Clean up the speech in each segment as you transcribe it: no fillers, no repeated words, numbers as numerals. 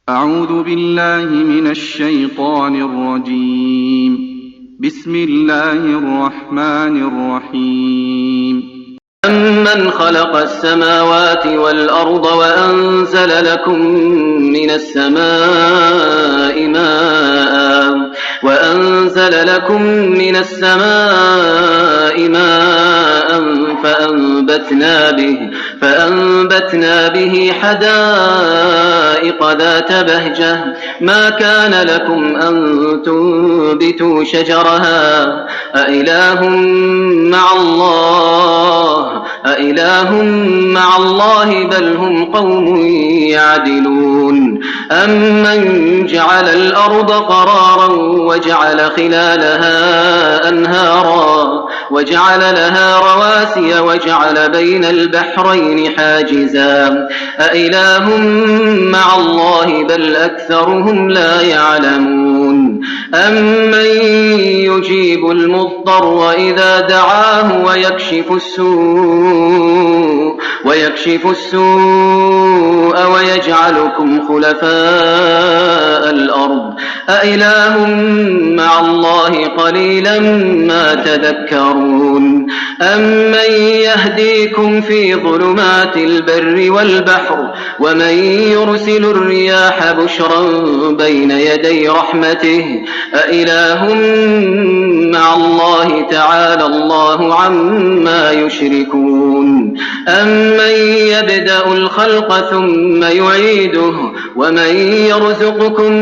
أعوذ بالله من الشيطان الرجيم. بسم الله الرحمن الرحيم. أَمَّنْ خَلَقَ السَّمَاوَاتِ وَالْأَرْضَ وَأَنزَلَ لَكُم مِّنَ السَّمَاءِ مَاءً فَأَنبَتْنَا بِهِ حَدَائِقَ ذَاتَ بَهْجَةٍ مَا كَانَ لَكُمْ أَن تُنبِتُوا شَجَرَهَا أَإِلَٰهٌ مَّعَ اللَّهِ بَلْ هُمْ قَوْمٌ يَعْدِلُونَ أَمَّن جَعَلَ الْأَرْضَ قَرَارًا وَجَعَلَ خِلَالَهَا أَنْهَارًا وَجَعَلَ لَهَا رَوَاسِيَ وَجَعَلَ بَيْنَ الْبَحْرَيْنِ حَاجِزًا أَإِلَٰهٌ مَّعَ اللَّهِ بَلْ أَكْثَرُهُمْ لَا يَعْلَمُونَ أَمَّن يُجِيبُ الْمُضْطَرَّ إِذَا دَعَاهُ وَيَكْشِفُ السُّوءَ وَيَجْعَلُكُمْ خُلَفَاءَ الْأَرْضِ أَإِلَٰهٌ مَّعَ اللَّهِ قَلِيلًا مَّا تَذَكَّرُونَ أَمَّن يَهْدِيكُمْ فِي ظُلُمَاتِ الْبَرِّ وَالْبَحْرِ وَمَن يُرْسِلُ الرِّيَاحَ بُشْرًا بَيْنَ يَدَيْ رَحْمَتِهِ أَإِلَٰهٌ مَّعَ اللَّهِ تَعَالَى اللَّهُ عَمَّا يُشْرِكُونَ أَمَّن يَبْدَأُ الْخَلْقَ ثُمَّ يُعِيدُهُ وَمَن يَرْزُقُكُم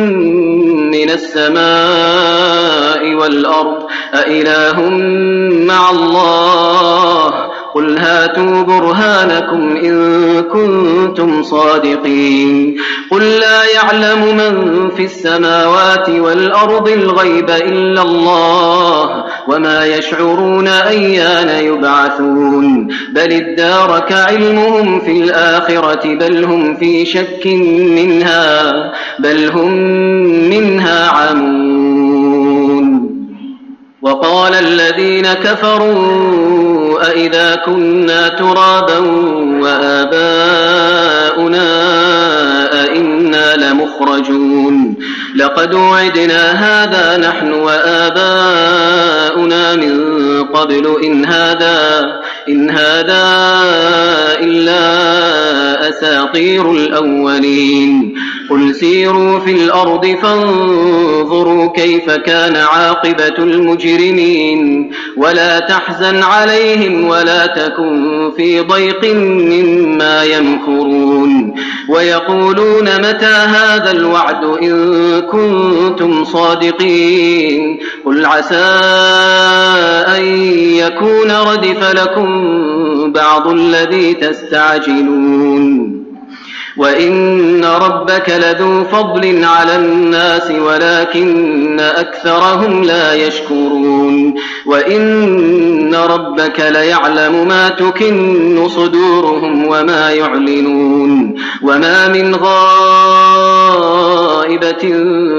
مِّنَ السَّمَاءِ وَالْأَرْضِ أَإِلَٰهٌ مَّعَ اللَّهِ قُلْ هَاتُوا بُرْهَانَكُمْ إِن كُنتُمْ صَادِقِينَ قُل لَّا يَعْلَمُ مَن فِي السَّمَاوَاتِ وَالْأَرْضِ الْغَيْبَ إِلَّا اللَّهُ وَمَا يَشْعُرُونَ أَيَّانَ يُبْعَثُونَ بَلِ ادَّارَكَ عِلْمُهُمْ فِي الْآخِرَةِ بَلْ هُمْ فِي شَكٍّ مِّنْهَا بَلْ هُم مِّنْهَا عَمُونَ وَقَالَ الَّذِينَ كَفَرُوا أَإِذَا كُنَّا تُرَابًا وَآبَاؤُنَا أَإِنَّا لَمُخْرَجُونَ لَقَدْ وُعِدْنَا هَٰذَا نَحْنُ وَآبَاؤُنَا مِن قَبْلُ إِنْ هَٰذَا إِلَّا أَسَاطِيرُ الْأَوَّلِينَ قُلْ سِيرُوا فِي الْأَرْضِ فَانظُرُوا كَيْفَ كَانَ عَاقِبَةُ الْمُجْرِمِينَ وَلَا تَحْزَنْ عَلَيْهِمْ وَلَا تَكُن فِي ضَيْقٍ مِّمَّا يَمْكُرُونَ وَيَقُولُونَ مَتَىٰ هَٰذَا الْوَعْدُ إِن كُنتُمْ صَادِقِينَ قُلْ عَسَىٰ أَن يَكُونَ رَدِفَ لَكُم بَعْضُ الَّذِي تَسْتَعْجِلُونَ وَإِنَّ رَبَّكَ لَذُو فَضْلٍ عَلَى النَّاسِ وَلَٰكِنَّ أَكْثَرَهُمْ لَا يَشْكُرُونَ وَإِنَّ رَبَّكَ لَيَعْلَمُ مَا تُكِنُّ صُدُورُهُمْ وَمَا يُعْلِنُونَ وَمَا مِنْ غَائِبَةٍ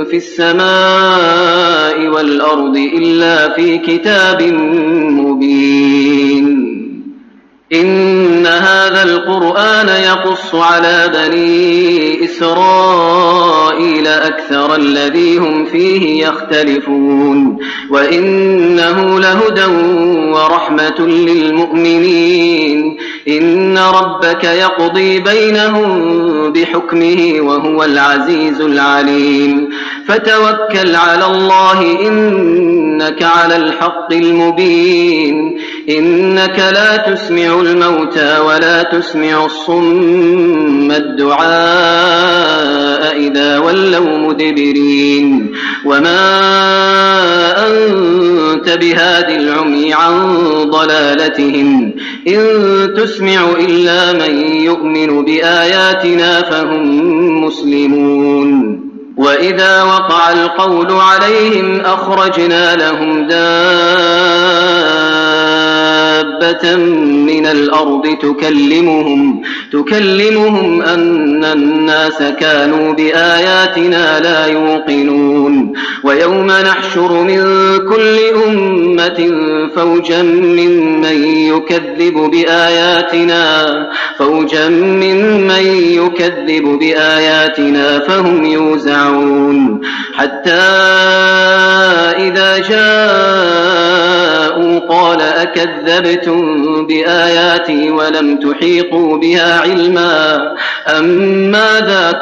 فِي السَّمَاءِ وَالْأَرْضِ إِلَّا فِي كِتَابٍ مُّبِينٍ إِنَّ هَٰذَا الْقُرْآنَ يَقُصُّ عَلَىٰ بَنِي إِسْرَائِيلَ أَكْثَرَ الَّذِي هُمْ فِيهِ يَخْتَلِفُونَ وَإِنَّهُ لَهُدًى وَرَحْمَةٌ لِّلْمُؤْمِنِينَ إِنَّ رَبَّكَ يَقْضِي بَيْنَهُم بِحُكْمِهِ وَهُوَ الْعَزِيزُ الْعَلِيمُ فَتَوَكَّلْ عَلَى اللَّهِ إِنَّكَ عَلَى الْحَقِّ الْمُبِينِ إِنَّكَ لَا تُسْمِعُ الْمَوْتَىٰ وَلَا تُسْمِعُ الصُّمَّ الدُّعَاءَ إِذَا وَلَّوْا مُدْبِرِينَ وَمَا أَنتَ بِهَادِ الْعُمْيِ عَن ضَلَالَتِهِمْ إِن تُسْمِعُ إِلَّا مَن يُؤْمِنُ بِآيَاتِنَا فَهُم مُّسْلِمُونَ وَإِذَا وَقَعَ الْقَوْلُ عَلَيْهِمْ أَخْرَجْنَا لَهُمْ دَابَّةً مِّنَ الْأَرْضِ تُكَلِّمُهُمْ أَنَّ الناس كانوا بآياتنا لا يوقنون ويوم نحشر من كل أمة فوجا ممن يكذب بآياتنا فهم يوزعون حتى إذا جاءوا قال أكذبتم بآياتي ولم تحيطوا بها علما أم ماذا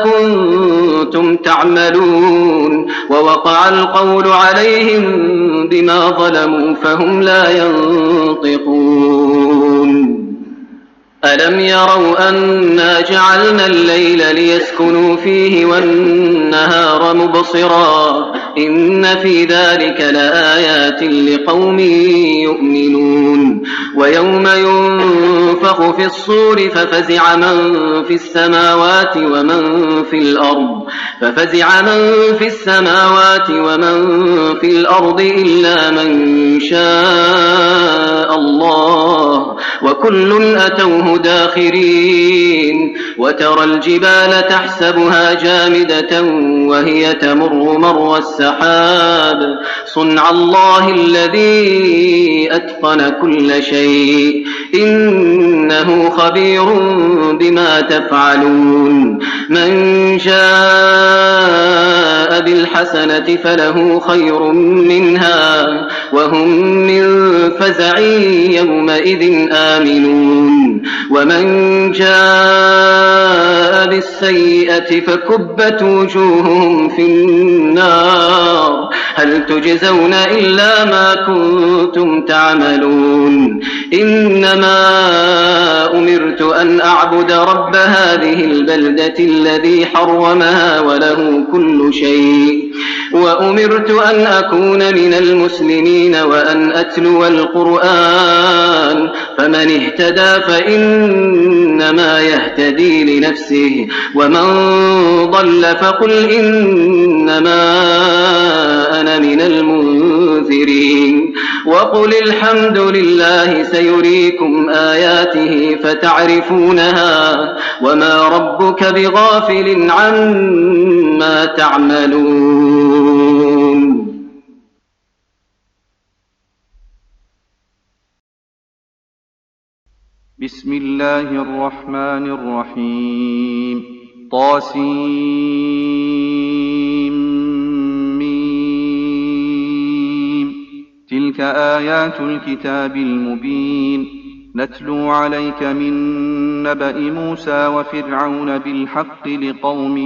كنتم تعملون ووقع القول عليهم بما ظلموا فهم لا ينطقون ألم يروا أنا جعلنا الليل ليسكنوا فيه والنهار مبصرا إن في ذلك لآيات لقوم يؤمنون ويوم ينفخ في الصور ففزع من في السماوات ومن في الأرض إلا من شاء الله وكل أتوه داخرين وترى الجبال تحسبها جامدة وهي تمر مر السحاب صنع الله الذي أتقن كل شيء إنه خبير بما تفعلون من جاء بالحسنة فله خير منها وهم من فزع يومئذ آمنون ومن جاء بالسيئة فكبت وجوههم في النار هل تجزون إلا ما كنتم تعملون إنما أمرت أن أعبد رب هذه البلدة الذي حرمها وله كل شيء وأمرت أن أكون من المسلمين وأن أتلو القرآن فمن اهتدى فإنما يهتدي لنفسه ومن ضل فقل إنما أنا من المنذرين وقل الحمد لله سيريكم آياته فتعرفونها وما ربك بغافل عما تعملون. بسم الله الرحمن الرحيم طاسيم تلك آيات الكتاب المبين نتلو عليك من نبأ موسى وفرعون بالحق لقوم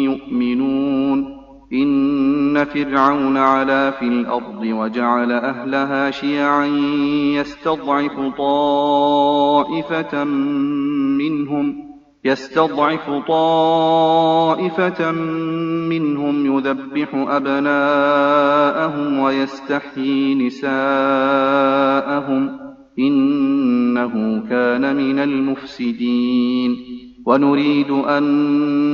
يؤمنون إن فرعون علا في الأرض وجعل أهلها شيعا يستضعف طائفة منهم يذبح أبناءهم ويستحيي نساءهم إنه كان من المفسدين ونريد أن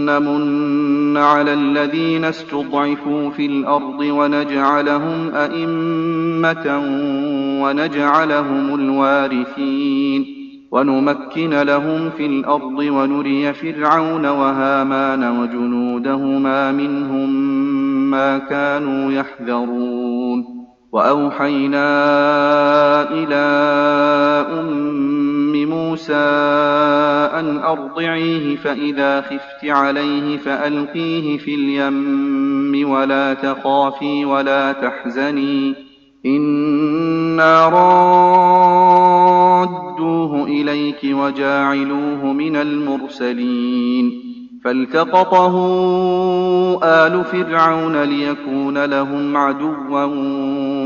نمن على الذين استضعفوا في الأرض ونجعلهم أئمة ونجعلهم الوارثين ونمكن لهم في الأرض ونري فرعون وهامان وجنودهما منهم ما كانوا يحذرون وأوحينا إلى أم موسى أن أرضعيه فإذا خفت عليه فألقيه في اليم ولا تخافي ولا تحزني إنا رادوه إليك وجاعلوه من المرسلين فالتقطه آل فرعون ليكون لهم عدوا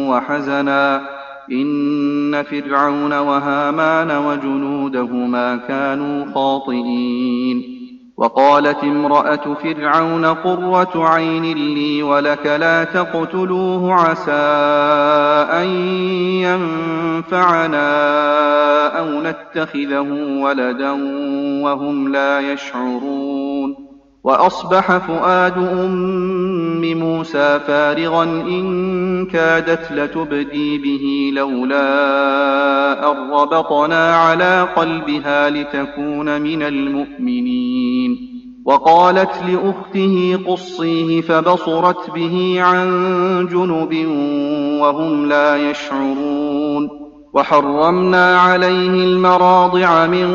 وحزنا إن فرعون وهامان وجنودهما كانوا خاطئين وقالت امرأة فرعون قرة عين لي ولك لا تقتلوه عسى أن ينفعنا أو نتخذه ولدا وهم لا يشعرون وأصبح فؤاد أم موسى فارغا إن كادت لتبدي به لولا أن ربطنا على قلبها لتكون من المؤمنين. وقالت لأخته قصيه فبصرت به عن جنب وهم لا يشعرون. وحرمنا عليه المراضع من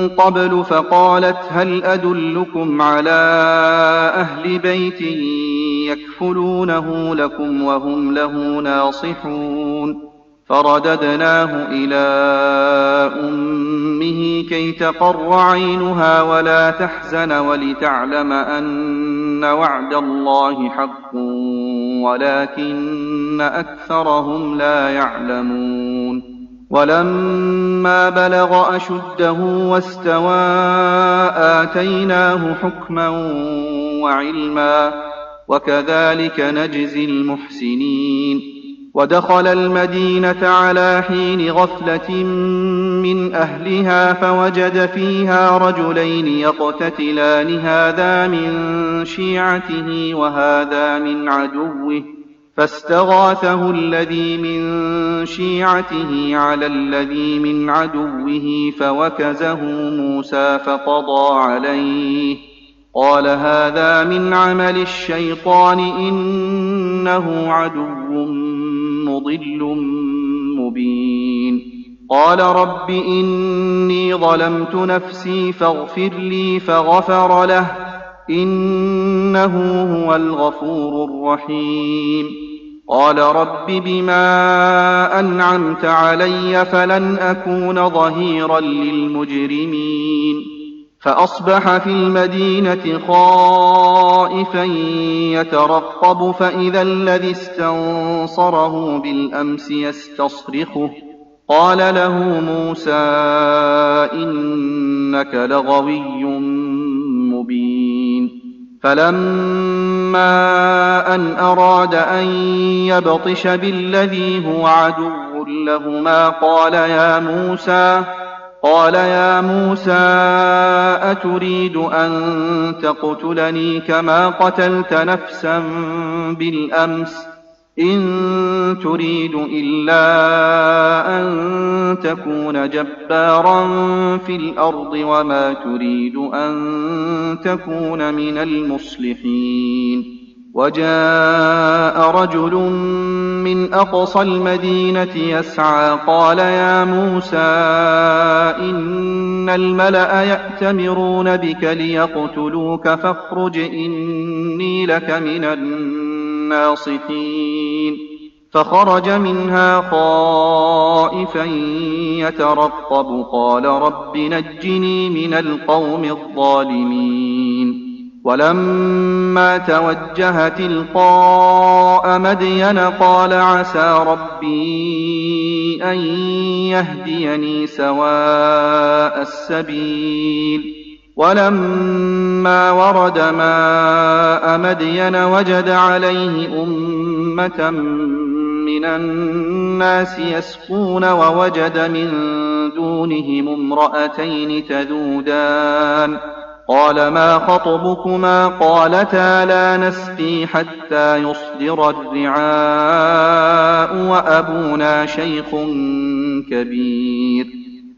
قبل فقالت هل أدلكم على أهل بيت يكفلونه لكم وهم له ناصحون. فرددناه إلى أمه كي تقر عينها ولا تحزن ولتعلم أن وعد الله حق ولكن أكثرهم لا يعلمون. ولما بلغ أشده واستوى آتيناه حكما وعلما وكذلك نجزي المحسنين. ودخل المدينة على حين غفلة من أهلها فوجد فيها رجلين يقتتلان هذا من شيعته وهذا من عدوه فاستغاثه الذي من شيعته على الذي من عدوه فوكزه موسى فقضى عليه قال هذا من عمل الشيطان إنه عدو مضل مبين. قال رب إني ظلمت نفسي فاغفر لي فغفر له إنه هو الغفور الرحيم. قال رب بما أنعمت علي فلن أكون ظهيرا للمجرمين. فأصبح في المدينة خائفا يترقب فإذا الذي استنصره بالأمس يستصرخه قال له موسى إنك لغوي مبين. فلما أن أراد أن يبطش بالذي هو عدو لهما قال يا موسى أتريد أن تقتلني كما قتلت نفسا بالأمس إن تريد إلا أن تكون جبارا في الأرض وما تريد أن تكون من المصلحين. وجاء رجل من أقصى المدينة يسعى قال يا موسى إن الملأ يأتمرون بك ليقتلوك فاخرج إني لك من الناصحين. فخرج منها خائفا يترقب قال رب نجني من القوم الظالمين. ولما توجه تلقاء مدين قال عسى ربي أن يهديني سواء السبيل. ولما ورد ماء مدين وجد عليه أمة من الناس يسقون ووجد من دونهم امرأتين تذودان قال ما خطبكما قالتا لا نسقي حتى يصدر الرعاء وأبونا شيخ كبير.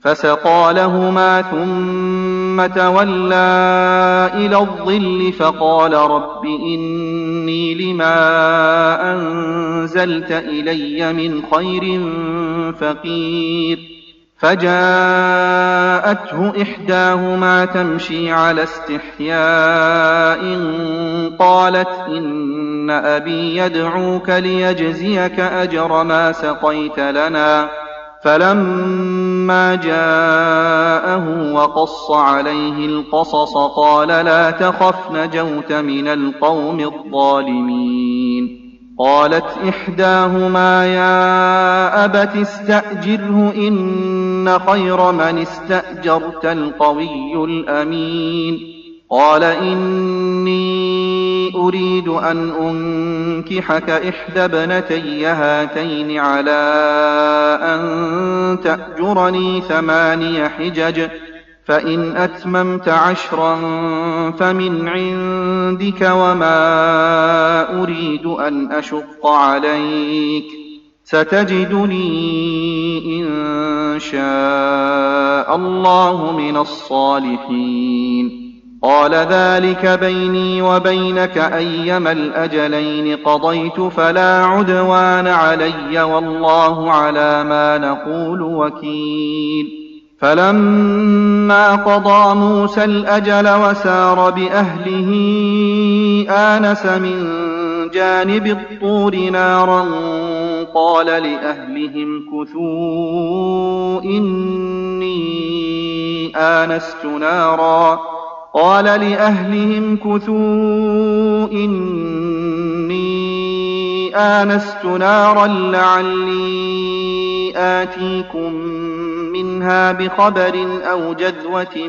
فسقى لهما ثم تولى إلى الظل فقال رب إني لما أنزلت إلي من خير فقير. فجاءته إحداهما تمشي على استحياء قالت إن أبي يدعوك ليجزيك أجر ما سقيت لنا. فلما جاءه وقص عليه القصص قال لا تخف نجوت من القوم الظالمين. قالت إحداهما يا أبت استأجره إن خير من استأجرت القوي الأمين. قال إني أريد أن أنكحك إحدى ابنتي هاتين على أن تأجرني 8 حجج فإن أتممت 10 فمن عندك وما أريد أن أشق عليك ستجدني إن شاء الله من الصالحين. قال ذلك بيني وبينك أيما الأجلين قضيت فلا عدوان علي والله على ما نقول وكيل. فلما قضى موسى الأجل وسار بأهله آنس من جانب الطور نارا قال لأهلهم كثوا إني آنست نارا لعلي آتيكم منها بخبر أو جذوة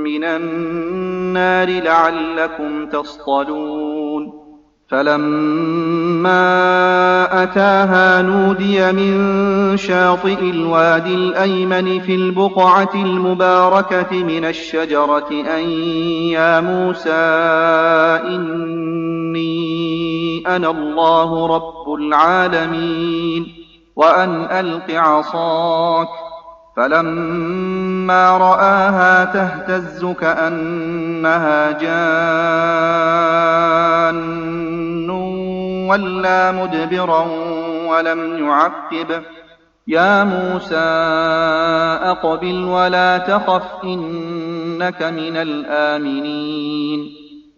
من النار لعلكم تصطلون. فلما أتاها نودي من شاطئ الوادي الأيمن في البقعة المباركة من الشجرة أن يا موسى إني أنا الله رب العالمين وأن ألق عصاك. فلما رآها تهتز كأنها جان ولى مدبرا ولم يعقب. يا موسى أقبل ولا تخف إنك من الآمنين.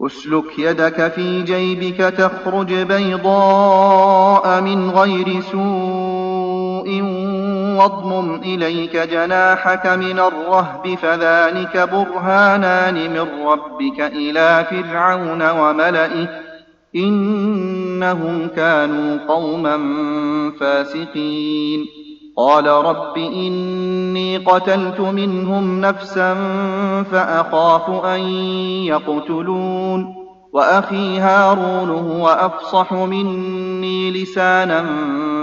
أسلك يدك في جيبك تخرج بيضاء من غير سوء واضمم إليك جناحك من الرهب فذلك برهانان من ربك إلى فرعون وملئه إنهم كانوا قوما فاسقين. قال رب إني قتلت منهم نفسا فأخاف أن يقتلون وأخي هارون هو أفصح مني لسانا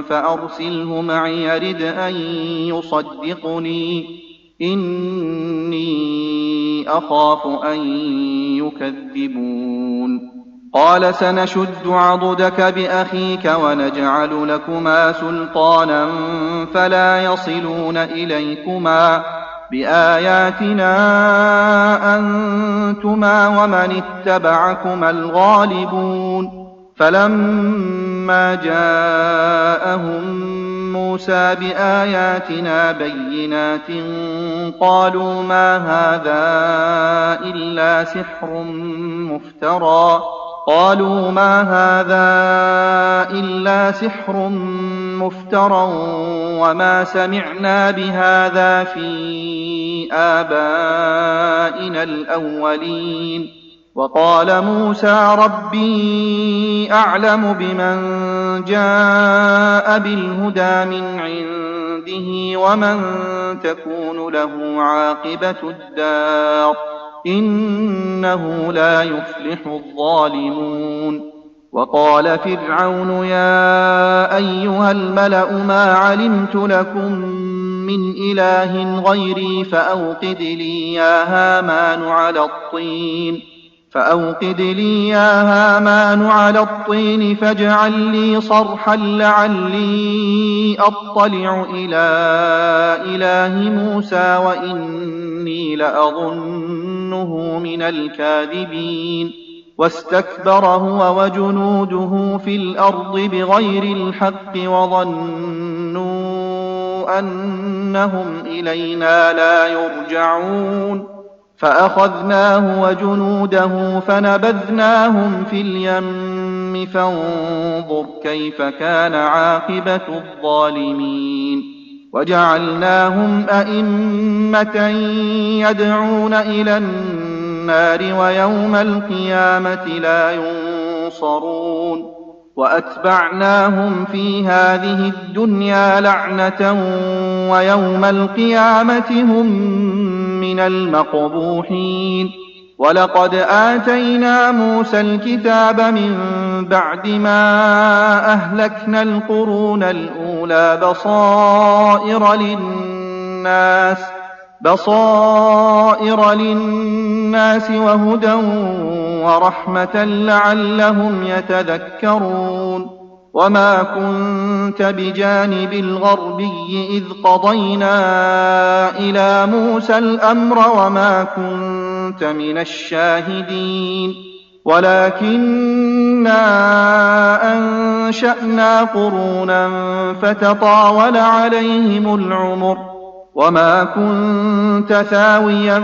فأرسله معي يرد أن يصدقني إني أخاف أن يكذبون. قال سنشد عضدك بأخيك ونجعل لكما سلطانا فلا يصلون إليكما بآياتنا أنتما ومن اتبعكما الغالبون. فلما جاءهم موسى بآياتنا بينات قالوا ما هذا إلا سحر مفترى وما سمعنا بهذا في آبائنا الأولين. وقال موسى ربي أعلم بمن جاء بالهدى من عنده ومن تكون له عاقبة الدار إنه لا يفلح الظالمون. وقال فرعون يا أيها الملأ ما علمت لكم من إله غيري فأوقد لي يا هامان على الطين فاجعل لي صرحا لعلي أطلع إلى إله موسى وإني لأظنه من الكاذبين. واستكبر هو وجنوده في الأرض بغير الحق وظنوا أنهم إلينا لا يرجعون. فأخذناه وجنوده فنبذناهم في اليم فانظر كيف كان عاقبة الظالمين. وجعلناهم أئمة يدعون إلى النار ويوم القيامة لا ينصرون. وأتبعناهم في هذه الدنيا لعنة ويوم القيامة هم من المقبوحين. ولقد آتينا موسى الكتاب من بعد ما أهلكنا القرون الأولى بصائر للناس بصائر للناس وهدى ورحمة لعلهم يتذكرون وما كنت بجانب الغربي إذ قضينا إلى موسى الأمر وما كنت من الشاهدين ولكننا أنشأنا قرونا فتطاول عليهم العمر وما كنت ثاويا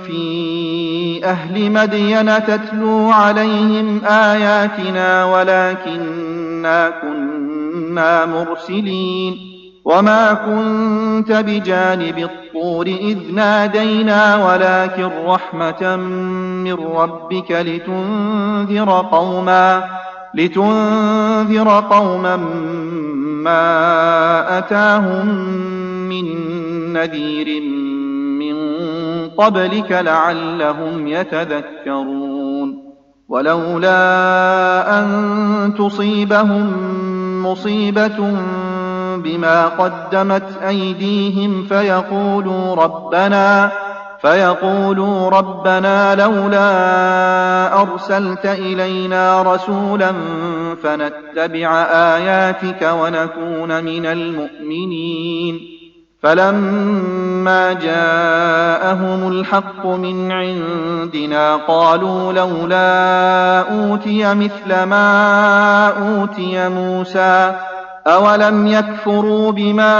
في أهل مدين تتلو عليهم آياتنا ولكننا كنا مرسلين وما كنت بجانب الطور إذ نادينا ولكن رحمة من ربك لتنذر قوما ما أتاهم من نذير من قبلك لعلهم يتذكرون ولولا أن تصيبهم مصيبة بما قدمت أيديهم فيقولوا ربنا لولا أرسلت إلينا رسولا فنتبع آياتك ونكون من المؤمنين فلما جاءهم الحق من عندنا قالوا لولا أوتي مثل ما أوتي موسى أولم يكفروا بما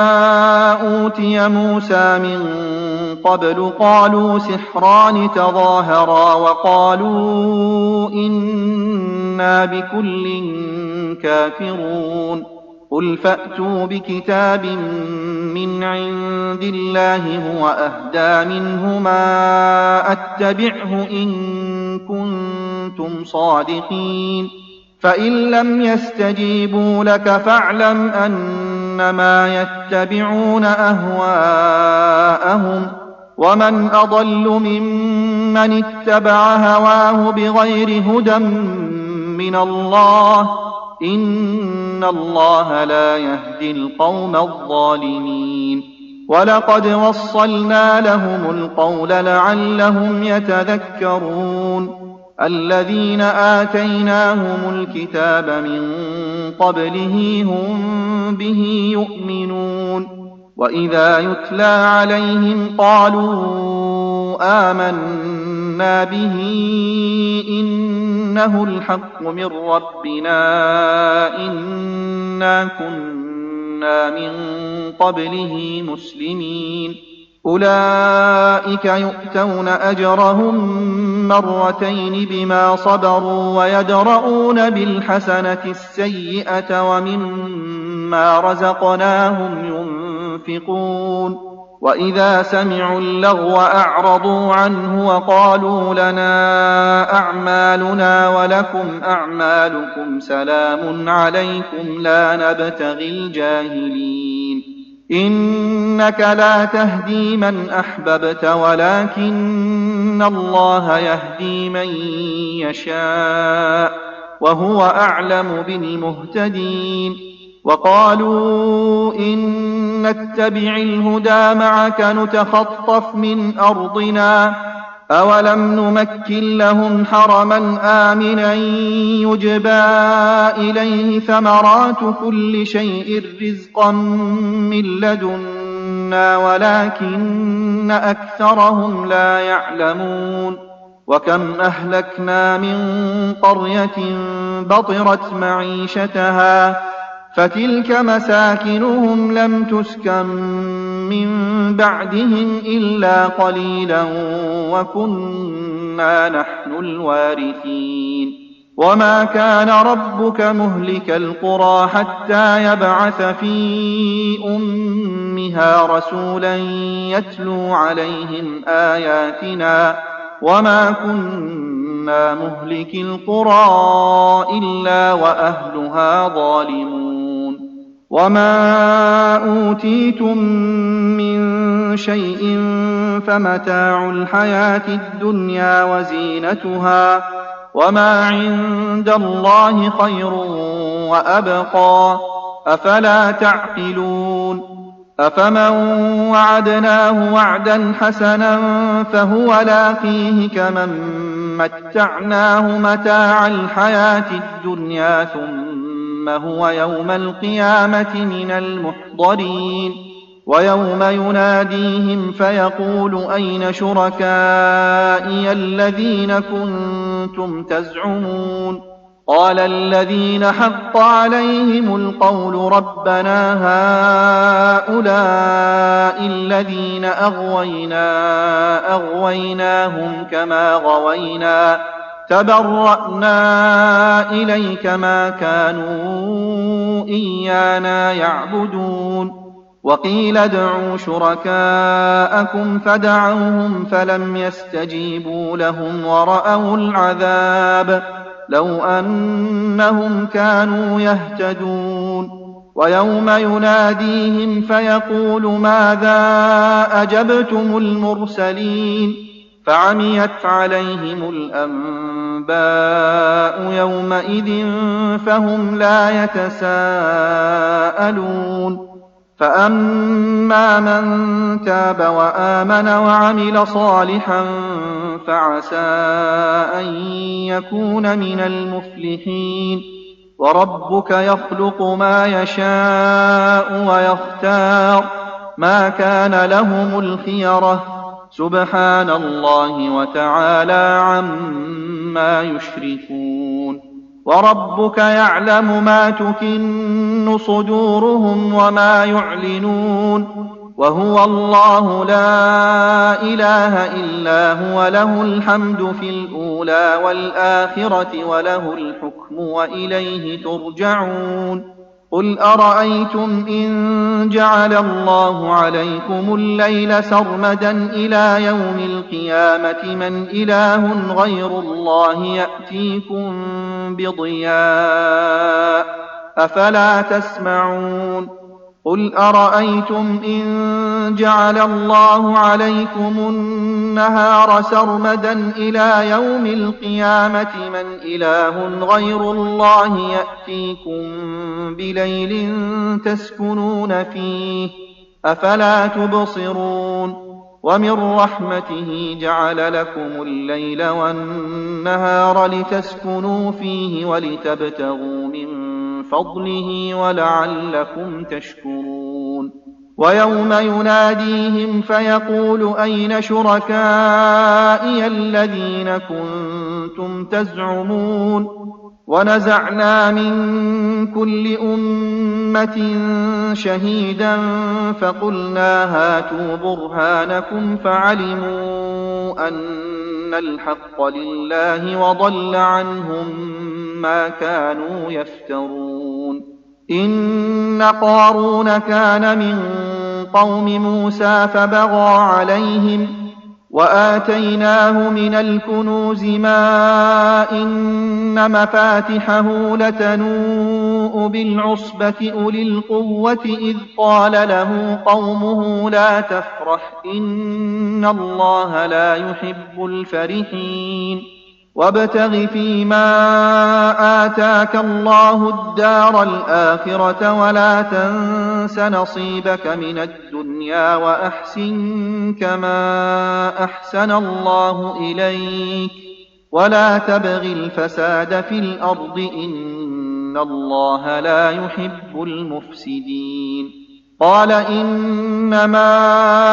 أوتي موسى من قبل قالوا سحران تظاهرا وقالوا إنا بكل كافرون قل فأتوا بكتاب من عند الله هو أهدى منهما أتبعه إن كنتم صادقين فإن لم يستجيبوا لك فاعلم أنما يتبعون أهواءهم ومن أضل ممن اتبع هواه بغير هدى من الله إن الله لا يهدي القوم الظالمين ولقد وصلنا لهم القول لعلهم يتذكرون الذين آتيناهم الكتاب من قبله هم به يؤمنون وإذا يتلى عليهم قالوا آمنا به إنه الحق من ربنا إنا كنا من قبله مسلمين أولئك يؤتون أجرهم مرتين بما صبروا ويدرؤون بالحسنة السيئة ومما رزقناهم ينفقون وإذا سمعوا اللغو أعرضوا عنه وقالوا لنا أعمالنا ولكم أعمالكم سلام عليكم لا نبتغي الجاهلين إنك لا تهدي من أحببت ولكن الله يهدي من يشاء وهو أعلم بالمهتدين وقالوا إن نتبع الهدى معك نتخطف من أرضنا أولم نمكن لهم حرما آمنا يجبى إليه ثمرات كل شيء رزقا من لدنا ولكن أكثرهم لا يعلمون وكم أهلكنا من قرية بطرت معيشتها فتلك مساكنهم لم تسكن من بعدهم إلا قليلا وكنا نحن الوارثين وما كان ربك مهلك القرى حتى يبعث في أمها رسولا يتلو عليهم آياتنا وما كنا مهلك القرى إلا وأهلها ظالمون وما أوتيتم من شيء فمتاع الحياة الدنيا وزينتها وما عند الله خير وأبقى أفلا تعقلون أفمن وعدناه وعدا حسنا فهو لاقيه كمن متعناه متاع الحياة الدنيا ثم هو يوم القيامة من المحضرين ويوم يناديهم فيقول أين شركائي الذين كنتم تزعمون قال الذين حق عليهم القول ربنا هؤلاء الذين أغويناهم كما غوينا تبرأنا إليك ما كانوا إيانا يعبدون وقيل ادعوا شركاءكم فدعوهم فلم يستجيبوا لهم ورأوا العذاب لو أنهم كانوا يهتدون ويوم يناديهم فيقول ماذا أجبتم المرسلين فعميت عليهم الأنباء يومئذ فهم لا يتساءلون فأما من تاب وآمن وعمل صالحا فعسى أن يكون من المفلحين وربك يخلق ما يشاء ويختار ما كان لهم الخيرة سبحان الله وتعالى عما يشركون وربك يعلم ما تكن صدورهم وما يعلنون وهو الله لا إله إلا هو له الحمد في الأولى والآخرة وله الحكم وإليه ترجعون قل أرأيتم إن جعل الله عليكم الليل سرمدا إلى يوم القيامة من إله غير الله يأتيكم بضياء أفلا تسمعون قل أرأيتم إن جعل الله عليكم النهار سرمدا إلى يوم القيامة من إله غير الله يأتيكم بليل تسكنون فيه أفلا تبصرون ومن رحمته جعل لكم الليل والنهار لتسكنوا فيه ولتبتغوا من فضله ولعلكم تشكرون ويوم يناديهم فيقول أين شركائي الذين كنتم تزعمون ونزعنا من كل أمة شهيدا فقلنا هاتوا برهانكم فعلموا أن الحق لله وضل عنهم ما كانوا يفترون إن قارون كان من قوم موسى فبغى عليهم وآتيناه من الكنوز ما إن مفاتحه لتنوء بالعصبة أولي القوة إذ قال له قومه لا تفرح إن الله لا يحب الفرحين وابتغ فيما آتاك الله الدار الآخرة ولا تنس نصيبك من الدنيا وأحسن كما أحسن الله إليك ولا تبغ الفساد في الأرض إن الله لا يحب المفسدين قال إنما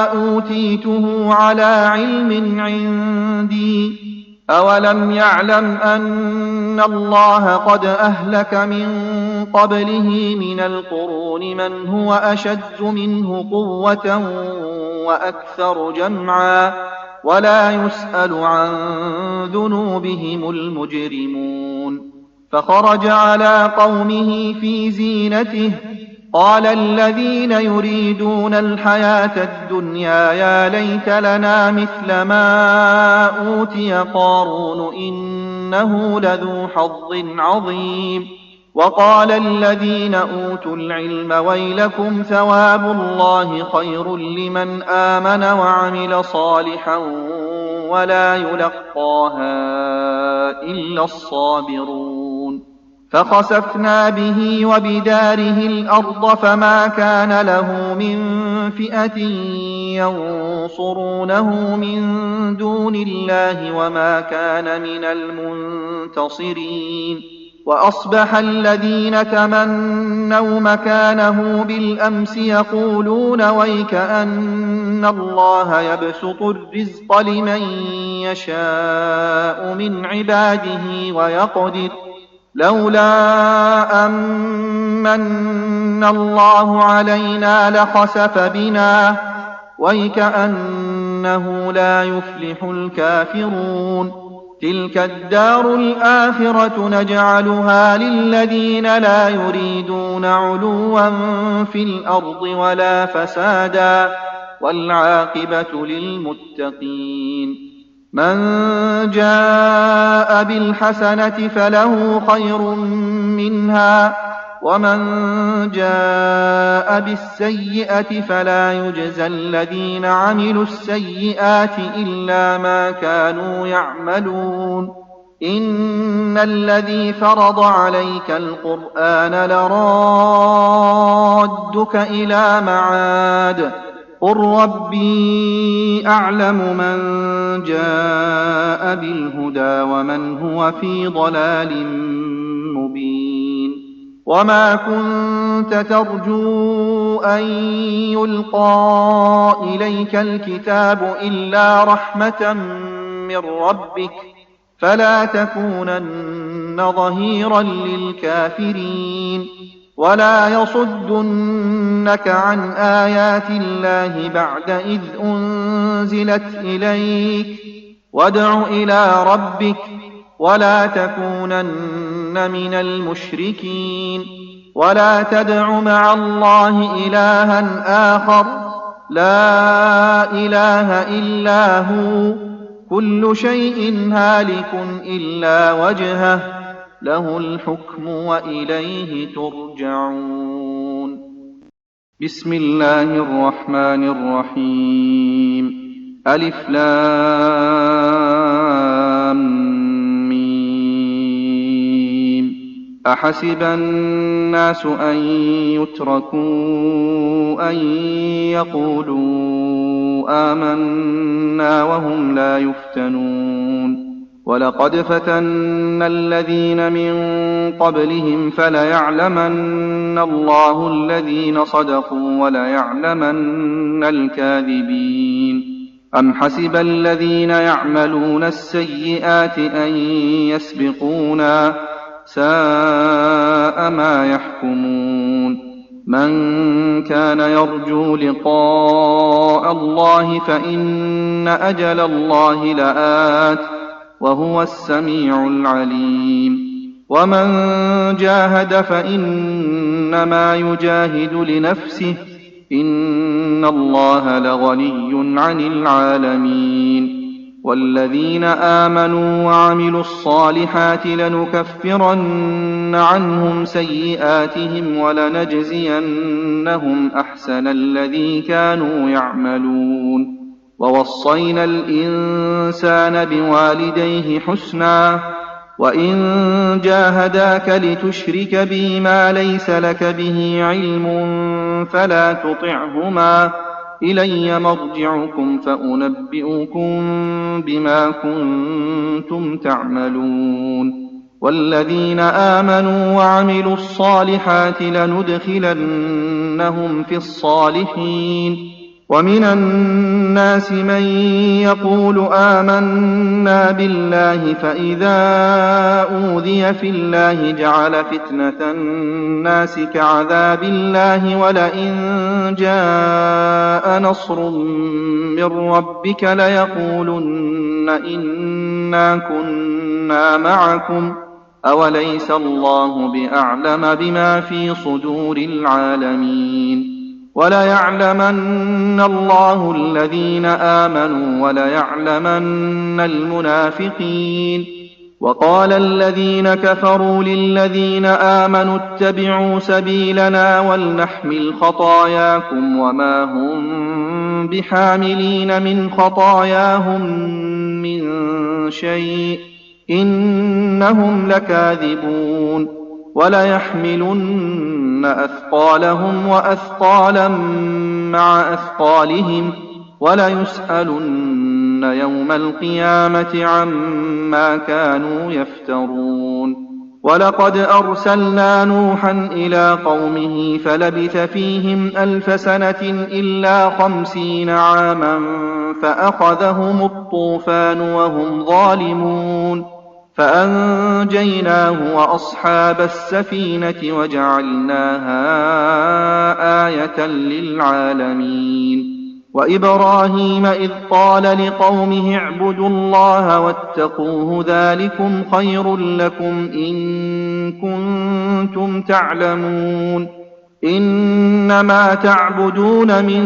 أوتيته على علم عندي أولم يعلم أن الله قد أهلك من قبله من القرون من هو أشد منه قوة وأكثر جمعا ولا يسأل عن ذنوبهم المجرمون فخرج على قومه في زينته قال الذين يريدون الحياة الدنيا يا ليت لنا مثل ما أوتي قارون إنه لذو حظ عظيم وقال الذين أوتوا العلم ويلكم ثواب الله خير لمن آمن وعمل صالحا ولا يلقاها إلا الصابرون فخسفنا به وبداره الأرض فما كان له من فئة ينصرونه من دون الله وما كان من المنتصرين. وأصبح الذين تمنوا مكانه بالأمس يقولون ويك أن الله يبسط الرزق لمن يشاء من عباده ويقدر لولا أمن الله علينا لخسف بنا ويك أنه لا يفلح الكافرون. تلك الدار الآخرة نجعلها للذين لا يريدون علوا في الأرض ولا فسادا والعاقبة للمتقين. من جاء بالحسنة فله خير منها ومن جاء بالسيئة فلا يجزى الذين عملوا السيئات إلا ما كانوا يعملون. إن الذي فرض عليك القرآن لرادك إلى معاد قل ربي أعلم من جاء بالهدى ومن هو في ضلال مبين. وما كنت ترجو أن يلقى إليك الكتاب إلا رحمة من ربك فلا تكونن ظهيرا للكافرين. ولا يصدنك عن آيات الله بعد إذ أنزلت إليك وادع إلى ربك ولا تكونن من المشركين. ولا تدع مع الله إلها آخر لا إله إلا هو كل شيء هالك إلا وجهه له الحكم وإليه ترجعون. بسم الله الرحمن الرحيم. ألف لام ميم. أحسب الناس أن يتركوا أن يقولوا آمنا وهم لا يفتنون. ولقد فتنا الذين من قبلهم فليعلمن الله الذين صدقوا وليعلمن الكاذبين. أم حسب الذين يعملون السيئات أن يسبقونا ساء ما يحكمون. من كان يرجو لقاء الله فإن أجل الله لآت وهو السميع العليم. ومن جاهد فإنما يجاهد لنفسه إن الله لغني عن العالمين. والذين آمنوا وعملوا الصالحات لنكفرن عنهم سيئاتهم ولنجزينهم أحسن الذي كانوا يعملون. ووصينا الإنسان بوالديه حسنا وإن جاهداك لتشرك بي ما ليس لك به علم فلا تطعهما إلي مرجعكم فأنبئكم بما كنتم تعملون. والذين آمنوا وعملوا الصالحات لندخلنهم في الصالحين. ومن الناس من يقول آمنا بالله فإذا أوذي في الله جعل فتنة الناس كعذاب الله ولئن جاء نصر من ربك ليقولن إنا كنا معكم أوليس الله بأعلم بما في صدور العالمين. وليعلمن الله الذين آمنوا وليعلمن المنافقين. وقال الذين كفروا للذين آمنوا اتبعوا سبيلنا ولنحمل خطاياكم وما هم بحاملين من خطاياهم من شيء إنهم لكاذبون. وليحملن أثقالهم وأثقالا مع أثقالهم وليسألن يوم القيامة عما كانوا يفترون. ولقد أرسلنا نوحا إلى قومه فلبث فيهم 1000 سنة إلا 50 عاما فأخذهم الطوفان وهم ظالمون فأنجيناه وأصحاب السفينة وجعلناها آية للعالمين. وإبراهيم إذ قال لقومه اعبدوا الله واتقوه ذلكم خير لكم إن كنتم تعلمون. إنما تعبدون من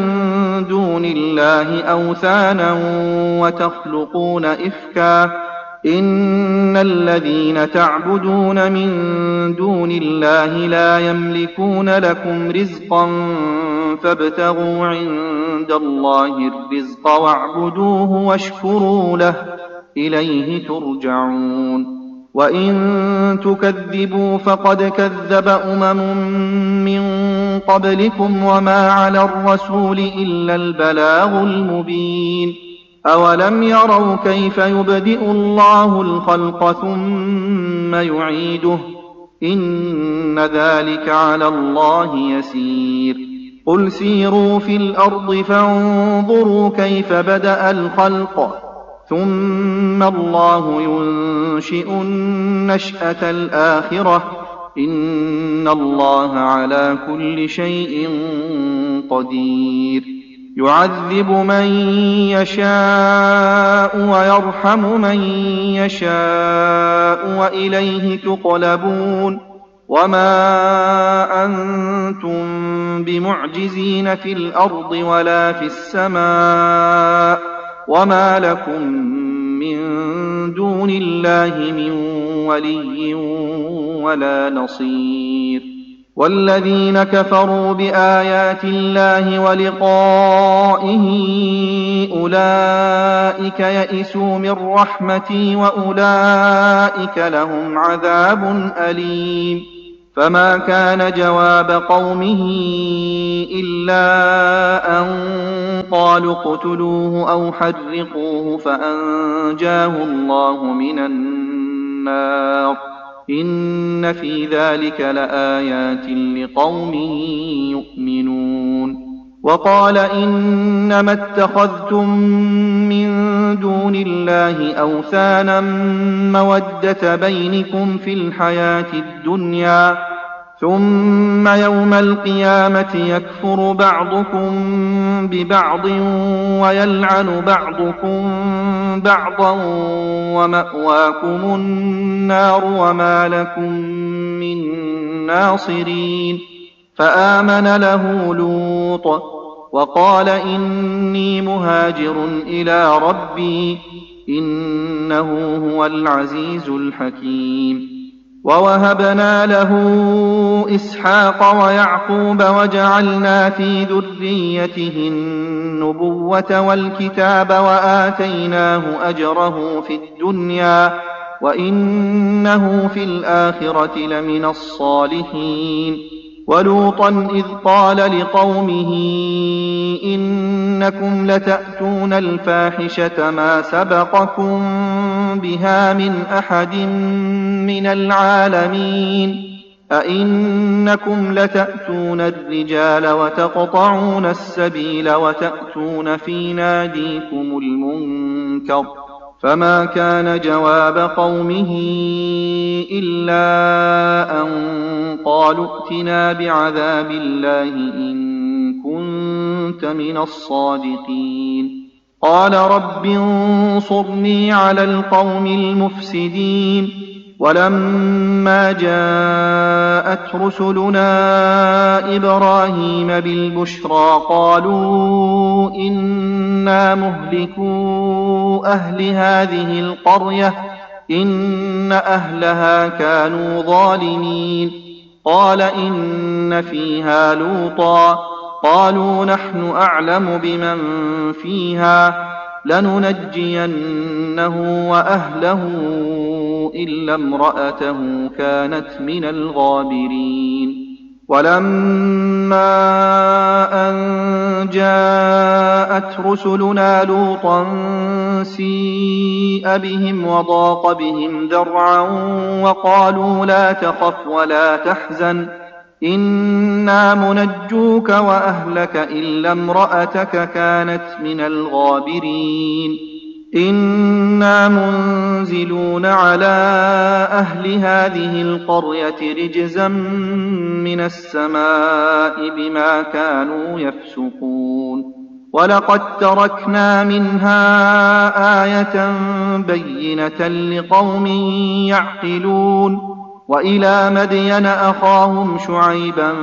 دون الله أوثانا وتخلقون إفكا إن الذين تعبدون من دون الله لا يملكون لكم رزقا فابتغوا عند الله الرزق واعبدوه واشكروا له إليه ترجعون. وإن تكذبوا فقد كذب من قبلكم وما على الرسول إلا البلاغ المبين. أولم يروا كيف يبدئ الله الخلق ثم يعيده إن ذلك على الله يسير. قل سيروا في الأرض فانظروا كيف بدأ الخلق ثم الله ينشئ النشأة الآخرة إن الله على كل شيء قدير. يعذب من يشاء ويرحم من يشاء وإليه تقلبون. وما أنتم بمعجزين في الأرض ولا في السماء وما لكم من دون الله من ولي ولا نصير. والذين كفروا بآيات الله ولقائه أولئك يئسوا من رحمتي وأولئك لهم عذاب أليم. فما كان جواب قومه إلا أن قالوا اقتلوه أو حرقوه فأنجاه الله من النار إن في ذلك لآيات لقوم يؤمنون. وقال إنما اتخذتم من دون الله أوثانا مودة بينكم في الحياة الدنيا ثم يوم القيامة يكفر بعضكم ببعض ويلعن بعضكم بعضا ومأواكم النار وما لكم من ناصرين. فآمن له لوط وقال إني مهاجر إلى ربي إنه هو العزيز الحكيم. ووهبنا له إسحاق ويعقوب وجعلنا في ذريته النبوة والكتاب وآتيناه أجره في الدنيا وإنه في الآخرة لمن الصالحين. ولوطا إذ قال لقومه إنكم لتأتون الفاحشة ما سبقكم بها من أحد من العالمين أئنكم لتأتون الرجال وتقطعون السبيل وتأتون في ناديكم المنكر. فما كان جواب قومه إلا أن قالوا ائتنا بعذاب الله إن كنت من الصادقين. قال رب انصرني على القوم المفسدين. ولما جاءت رسلنا إبراهيم بالبشرى قالوا إنا مهلكو أهل هذه القرية إن أهلها كانوا ظالمين. قال إن فيها لوطا قالوا نحن أعلم بمن فيها لننجينه وأهله إلا امرأته كانت من الغابرين ولما أن جاءت رسلنا لوطا سيء بهم وضاق بهم ذرعا وقالوا لا تخف ولا تحزن إنا منجوك وأهلك إلا امرأتك كانت من الغابرين إنا منزلون على أهل هذه القرية رجزا من السماء بما كانوا يفسقون ولقد تركنا منها آية بينة لقوم يعقلون وإلى مدين أخاهم شعيبا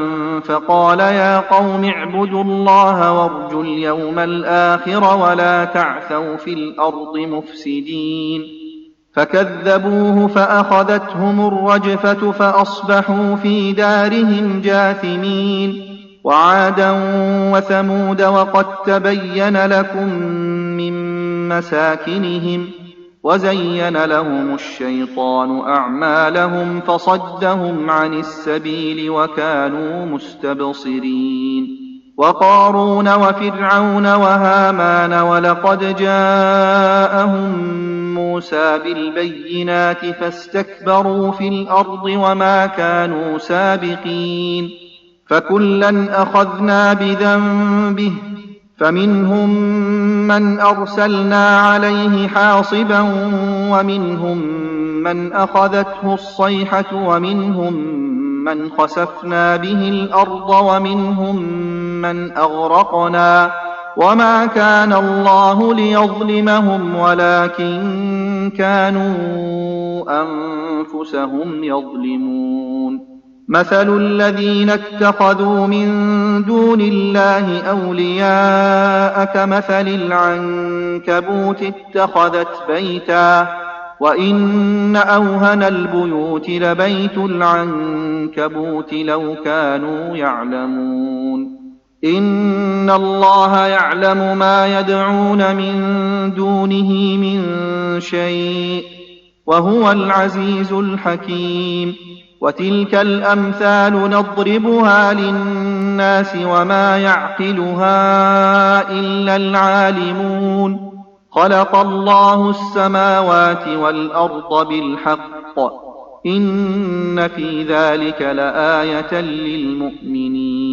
فقال يا قوم اعبدوا الله وارجوا اليوم الآخر ولا تعثوا في الأرض مفسدين فكذبوه فأخذتهم الرجفة فأصبحوا في دارهم جاثمين وعادا وثمود وقد تبين لكم من مساكنهم وزين لهم الشيطان أعمالهم فصدهم عن السبيل وكانوا مستبصرين وقارون وفرعون وهامان ولقد جاءهم موسى بالبينات فاستكبروا في الأرض وما كانوا سابقين فكلا أخذنا بذنبه فمنهم من أرسلنا عليه حاصبا ومنهم من أخذته الصيحة ومنهم من خسفنا به الأرض ومنهم من أغرقنا وما كان الله ليظلمهم ولكن كانوا أنفسهم يظلمون مثل الذين اتخذوا من دون الله أولياء كمثل العنكبوت اتخذت بيتا وإن أوهن البيوت لبيت العنكبوت لو كانوا يعلمون إن الله يعلم ما يدعون من دونه من شيء وهو العزيز الحكيم وتلك الأمثال نضربها للناس وما يعقلها إلا العالمون خلق الله السماوات والأرض بالحق إن في ذلك لآية للمؤمنين